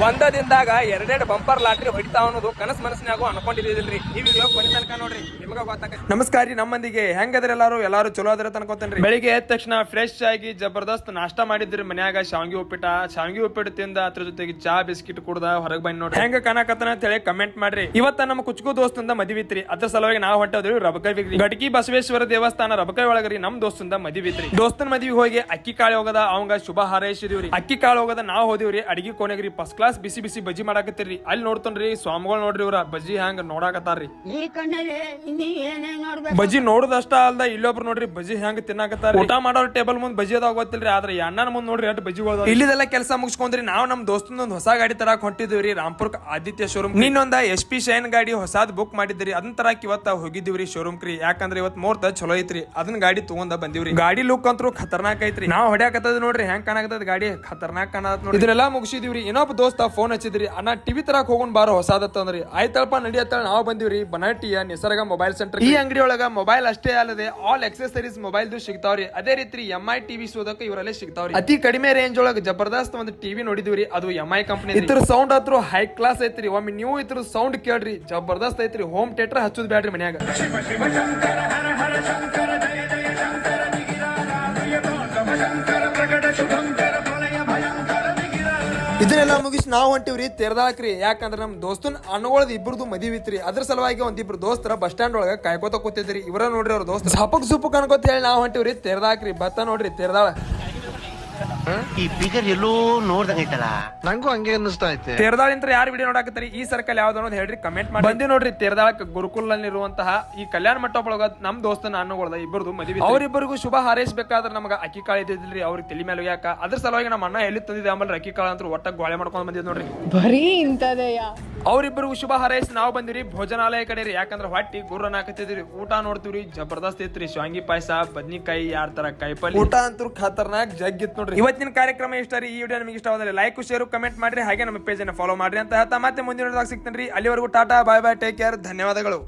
ಒಂದ ದಿನದಾಗ ಎರಡೆರಡು ಬಂಪರ್ ಲಾಟ್ರಿ ಹೊಡಿತಾವ ಅನ್ನೋದು ಕನಸು ಮನಸ್ಸಿನಾಗೂ ಅನ್ಕೊಂಡಿದ್ದಿಲ್ರಿ. ಈ ವಿಡಿಯೋ ಕೊನೆ ತನಕ ನೋಡ್ರಿ, ನಿಮಗ ಗೊತ್ತಾಗ. ನಮಸ್ಕಾರ ರೀ, ನಮ್ಮಂದಿಗೆ ಹೆಂಗದ್ರ ಎಲ್ಲಾರು ಚಲೋ ಅದ್ರ ತನ್ಕೋತೇನ್ರಿ. ಬೆಳಿಗ್ಗೆ ಎದ್ದ ತಕ್ಷಣ ಫ್ರೆಶ್ ಆಗಿ ಜಬರ್ದಸ್ತ್ ನಾಷ್ಟ ಮಾಡಿದ್ರಿ ಮನ್ಯಾಗ. ಶಾವಿಗೆ ಉಪ್ಪಿಟ್ಟು ತಿಂದ ಅದ್ರ ಜೊತೆಗೆ ಚಾ ಬಿಸ್ಕಿಟ್ ಕುಡ್ದ ಹೊರಗ್ ಬಂದ್ ನೋಡ್ರಿ. ಹೆಂಗ ಕಾಣಕತ್ತನ ಅಂತ ಹೇಳಿ ಕಮೆಂಟ್ ಮಾಡ್ರಿ. ಇವತ್ತ ನಮ್ಮ ಕುಚ್ಕು ದೋಸ್ತಂದ ಮದಿವಿತ್ರಿ. ಅದ್ರ ಸಲುವಾಗಿ ನಾವು ಹೊಂಟೋದ್ರಿ ರಬಕವಿ ಗಟಕಿ ಬಸವೇಶ್ವರ ದೇವಸ್ಥಾನ ರಬಕೈ ಒಳಗ್ರಿ. ನಮ್ ದೋಸ್ತಂದ ಮದಿವಿತ್ರಿ. ದೋಸ್ತನ ಮದಿವಿ ಹೋಗಿ ಅಕ್ಕಿ ಕಾಳು ಹೋಗದ ಅವಂಗ ಶುಭ ಹಾರೈಸಿದಿವ್ರಿ. ಅಕ್ಕಿ ಕಾಳು ಹೋಗದ ನಾವ್ ಹೋದಿವ್ರಿ. ಅಡಿಗೆ ಕೋಣೆಗ್ರಿ ಫಸ್ಟ್ ಕ್ಲಾಸ್ ಬಿಸಿ ಬಿಸಿ ಬಜ್ಜಿ ಮಾಡಾಕತ್ತಿರಿ. ಅಲ್ಲಿ ನೋಡ್ತನ್ರಿ ಸ್ವಾಮಿಗಳು ನೋಡ್ರಿ, ಇವ್ರ ಬಜ್ಜಿ ಹ್ಯಾಂಗ ನೋಡಾಕತ್ತಾರ್ರಿ. ಬಜ್ಜಿ ನೋಡುದಷ್ಟ ಅಲ್ದ ಇಲ್ಲೊಬ್ರು ನೋಡ್ರಿ ಬಜ್ಜಿ ಹೆಂಗ್ ತಿನ್ನಾಕತ್ತಾರ. ಊಟ ಮಾಡೋರ್ ಟೇಬಲ್ ಮುಂದ್ ಬಜ್ಜಿ ಅದಾವ ಗೊತ್ತಿಲ್ರಿ, ಆದ್ರೆ ಅಣ್ಣನ ಮುಂದ್ ನೋಡ್ರಿ ಅಟ್ ಬಜ್ಜಿ ಇಲ್ಲಿದೆಲ್ಲ ಕೆಲಸ ಮುಗಿಸ್ಕೊಂಡ್ರಿ. ನಾವು ನಮ್ ದೋಸ್ತಂದೊಂದ್ ಹೊಸ ಗಾಡಿ ತರಾಕ್ ಹೊಂಟಿದ್ವಿ ರಾಮ್ಪುರ್ ಆದಿತ್ಯ ಶೋರೂಮ್. ಇನ್ನೊಂದ SP ಶೈನ್ ಗಾಡಿ ಹೊಸಾದ್ ಬುಕ್ ಮಾಡಿದ್ರಿ. ಅದನ್ನ ತರಾಕ್ ಇವತ್ತ ಹೋಗಿದಿವ್ರಿ ಶೋರೂಮ್ ಕ್ರಿ. ಯಾಕಂದ್ರೆ ಇವತ್ ಮುಹೂರ್ತ ಚಲೋ ಐತ್ರಿ. ಅದನ್ನ ಗಾಡಿ ತಗೊಂಡ ಬಂದಿವ್ರಿ. ಗಾಡಿ ಲುಕ್ ಅಂತೂ ಖತರ್ನಾಕ್ ಐತ್ರಿ. ನಾವ್ ಹೊಡ್ಯಾಕತ್ತದ ನೋಡ್ರಿ ಹೆಂಗ್ ಕಾಣಕತ್ತದ ಗಾಡಿ, ಖತರ್ನಾಕ್ ಕಾಣತ್ ನೋಡ್ರಿ. ಇದನ್ನೆಲ್ಲ ಮುಗಿಸಿದಿವ್ರಿ. ಇನ್ನೊಬ್ಬ ದೋಸ್ತ ಫೋನ್ ಹಚ್ಚಿದ್ರಿ, ಅಣ್ಣ ಟಿವಿ ತರಾಕ್ ಹೋಗೋಣ ಬಾರೋ ಹೊಸಾದತ್ತಂದ್ರಿ. ಆಯ್ತಲ್ಪ ನಡಿಯತ್ತ ನಾವು ಬಂದಿವ್ರಿ. ಬನಾಟಿಯ ನಿಸರ್ಗ ಮೊಬೈಲ್ ಸೆಂಟರ್. ಈ ಅಂಗಡಿ ಒಳಗ ಮೊಬೈಲ್ ಅಷ್ಟೇ ಅಲ್ಲದೆ ಆಲ್ ಎಕ್ಸೆಸರೀಸ್ ಮೊಬೈಲ್ ಸಿಗ್ತಾವ್ರಿ. ಅದೇ ರೀತಿ MI ಟಿವಿ ಸೋದಕ ಇವರಲ್ಲೇ ಸಿಗ್ತಾವ್ರಿ. ಅತಿ ಕಡಿಮೆ ರೇಂಜ್ ಒಳಗ ಜಬರ್ದಸ್ತ್ ಒಂದು ಟಿವಿ ನೋಡಿದಿವ್ರಿ. ಅದು MI ಕಂಪನಿ. ಇದ್ರ ಸೌಂಡ್ ಹತ್ರ ಹೈ ಕ್ಲಾಸ್ ಐತ್ರಿ. ಒಮ್ಮೆ ನೀವು ಇದ್ರ ಸೌಂಡ್ ಕೇಳ್ರಿ, ಜಬರ್ದಸ್ತ್ ಐತ್ರಿ. ಹೋಮ್ ಥಿಯೇಟರ್ ಹಚ್ಚುದ್ ಬ್ಯಾಡ್ರಿ ಮನ್ಯಾಗ. ಇದನ್ನೆಲ್ಲ ಮುಗಿಸಿ ನಾವು ಹೊಂಟಿವ್ರಿ ತೆರದಾಕ್ರಿ. ಯಾಕಂದ್ರೆ ನಮ್ ದೋಸ್ತನ್ ಅಣ್ಣಗಳದ್ ಇಬ್ಬರದು ಮದಿವಿತ್ರಿ. ಅದ್ರ ಸಲುವಾಗಿ ಒಂದಿಬ್ರು ದೋಸ್ತರ ಬಸ್ ಸ್ಟ್ಯಾಂಡ್ ಒಳಗ ಕಾಯ್ಕೋತ ಕೂತಿದ್ರಿ. ಇವರ ನೋಡ್ರಿ ಅವ್ರ ದೋಸ್ತ ಸಪಕ್ ಅನ್ಕೋತ ಹೇಳಿ ನಾವು ಹೊಂಟಿವ್ರಿ ತೆರದಾಕ್ರಿ. ಬತ್ತ ನೋಡ್ರಿ ತೆರದಾಳ. ಈ ಫಿಗರ್ ಎಲ್ಲೋ ನೋಡ್ದಂಗೈತಲ್ಲ, ನಂಗೂ ಹಂಗೆ ಅನ್ನಿಸ್ತಾ ಐತೆ. ತೆರದಾಳಿಂತ್ರ ಯಾರು ವಿಡಿಯೋ ನೋಡಾಕತ್ತಾರೆ, ಈ ಸರ್ಕಲ್ ಯಾವ್ದು ಅನ್ನೋದು ಹೇಳ್ರಿ, ಕಮೆಂಟ್ ಮಾಡಿ. ಬಂದಿ ನೋಡ್ರಿ ತೆರದಾಳಕ್ ಗುರುಕುಲ್ ಇರುವಂತಹ ಈ ಕಲ್ಯಾಣ ಮಂಟಪ ಒಳಗ ನಮ್ ದೋಸ್ತನ ಅನ್ನಗಳದ ಇಬ್ಬರದು ಮದುವೆ. ಅವ್ರಿಬ್ಬರಿಗೂ ಶುಭ ಹಾರೈಸಬೇಕಾದ್ರೆ ನಮಗ ಅಕ್ಕಿ ಕಾಳು ಇದ್ದಿಲ್ರಿ. ಅವ್ರಿಗೆ ತಲೆ ಮೇಲೆ ಯಾಕ ಅದ್ರ ಸಲುವಾಗಿ ನಮ್ಮ ಅಣ್ಣ ಎಲ್ಲಿ ತಂದಿದೆ ಆಮೇಲೆ ಅಕ್ಕಿ ಕಾಳು ಅಂತ ಒಟ್ಟಾಗ ಗೋಳೆ ಮಾಡ್ಕೊಂಡ್ ಬಂದಿದ್ ನೋಡ್ರಿ. ಬರೀ ಇಂತದೆಯಾ. ಅವ್ರಿಬ್ಬರಿಗೂ ಶುಭ ಹಾರೈಸಿ ನಾವು ಬಂದಿರಿ ಭೋಜನಾಲಯ ಕಡೆ ರೀ. ಯಾಕಂದ್ರೆ ಹೊಟ್ಟಿ ಗುರ್ರನ್ ಹಾಕತ್ತಿದ್ರಿ. ಊಟ ನೋಡ್ತಿವ್ರಿ ಜಬರ್ದಸ್ತ್ ಇತ್ರಿ. ಶಾಂಗಿ ಪಾಯಸ, ಬದ್ನಿಕಾಯಿ, 2 ತರ ಕಾಯಿಪಲ್ಲೆ. ಊಟ ಅಂತೂ ಖತರ್ನಾಕ್ ಜಗ್ಗಿತ್ ನೋಡ್ರಿ. ಇವತ್ತಿನ ಕಾರ್ಯಕ್ರಮ ಇಷ್ಟ ರೀ. ಈ ವಿಡಿಯೋ ನಿಮಗೆ ಇಷ್ಟವಾದರೆ ಲೈಕ್ ಶೇರ್ ಕಮೆಂಟ್ ಮಾಡ್ರಿ. ಹಾಗೆ ನಮ್ಮ ಪೇಜ್ ಅನ್ನು ಫಾಲೋ ಮಾಡ್ರಿ ಅಂತ ಹೇಳ್ತಾ ಮತ್ತೆ ಮುಂದಿನ ಸಿಗ್ತೇನೆ ರೀ. ಅಲ್ಲಿವರೆಗೂ ಟಾಟಾ, ಬಾಯ್ ಬಾಯ್, ಟೇಕ್ ಕೇರ್, ಧನ್ಯವಾದಗಳು.